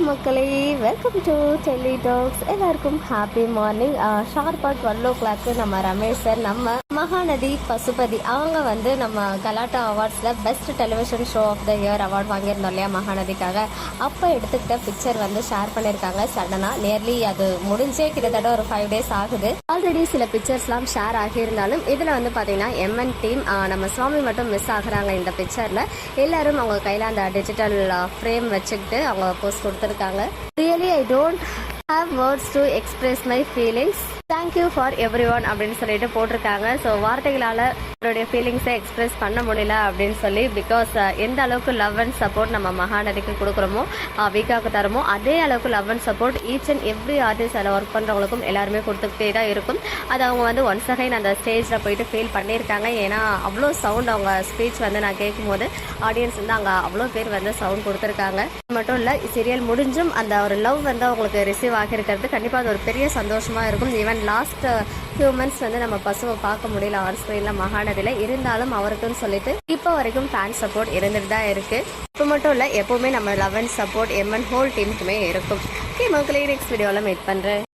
மக்களே, welcome to Delhi tax. எல்லாருக்கும் happy morning. ஷார்ப்பாக 12 o'clock நம்ம ரமேஷ் சார், நம்ம மகாநதி பசுபதி அவங்க வந்து நம்ம கலாட்டா அவார்ட்ஸில் best television show of the year award வாங்கியிருந்தோம் இல்லையா மகாநதிக்காக. அப்போ எடுத்துக்கிட்ட பிக்சர் வந்து ஷேர் பண்ணியிருக்காங்க சடனாக. நியர்லி அது முடிஞ்சே கிட்டத்தட்ட ஒரு 5 days ஆகுது. ஆல்ரெடி சில பிக்சர்ஸ்லாம் ஷேர் ஆகியிருந்தாலும் இதில் வந்து பார்த்தீங்கன்னா எம்என் டீம் நம்ம சுவாமி மட்டும் மிஸ் ஆகுறாங்க இந்த பிக்சரில். எல்லாரும் அவங்க கையில் அந்த டிஜிட்டல் ஃப்ரேம் வச்சுக்கிட்டு அவங்க போஸ்ட் கொடுத்துருக்காங்க. Really I don't have words to express my feelings. Thank you for everyone அப்படின்னு சொல்லிட்டு போட்டிருக்காங்க. ஸோ வார்த்தைகளால் அவருடைய ஃபீலிங்ஸை எக்ஸ்பிரஸ் பண்ண முடியல அப்படின்னு சொல்லி, பிகாஸ் எந்த அளவுக்கு லவ் அண்ட் சப்போர்ட் நம்ம மகாநதிக்கு கொடுக்குறோமோ, வீக்காவுக்கு தரமோ, அதே அளவுக்கு love and support each and every artist அதில் ஒர்க் பண்ணுறவங்களுக்கும் எல்லாருமே கொடுத்துக்கிட்டே தான் இருக்கும். அது அவங்க வந்து ஒன்ஸ் அகைன் அந்த ஸ்டேஜில் போயிட்டு ஃபீல் பண்ணியிருக்காங்க. ஏன்னா அவ்வளோ சவுண்ட் அவங்க ஸ்பீச் வந்து நான் கேட்கும்போது ஆடியன்ஸ் வந்து அங்கே அவ்வளோ பேர் வந்து சவுண்ட் கொடுத்துருக்காங்க. மட்டும் இல்லை, சீரியல் முடிஞ்சும் அந்த ஒரு லவ் வந்து அவங்களுக்கு ரிசீவ் ஆகியிருக்கிறது கண்டிப்பாக அது ஒரு பெரிய சந்தோஷமாக இருக்கும். ஈவன் லாஸ்ட் ஃபியூ மந்த்ஸ் வந்து நம்ம பசுவை பார்க்க முடியல ஆன் ஸ்க்ரீனில் மகாநதியில். இருந்தாலும் அவருக்குன்னு சொல்லிட்டு இப்போ வரைக்கும் ஃபேன் சப்போர்ட் இருந்துட்டு தான் இருக்குது. இப்போ மட்டும் இல்லை, எப்போவுமே நம்ம லவ் அண்ட் சப்போர்ட் எம்என் ஹோல் டீமுக்குமே இருக்கும். ஓகே மக்களே, நெக்ஸ்ட் வீடியோவில் மீட் பண்ணுறேன்.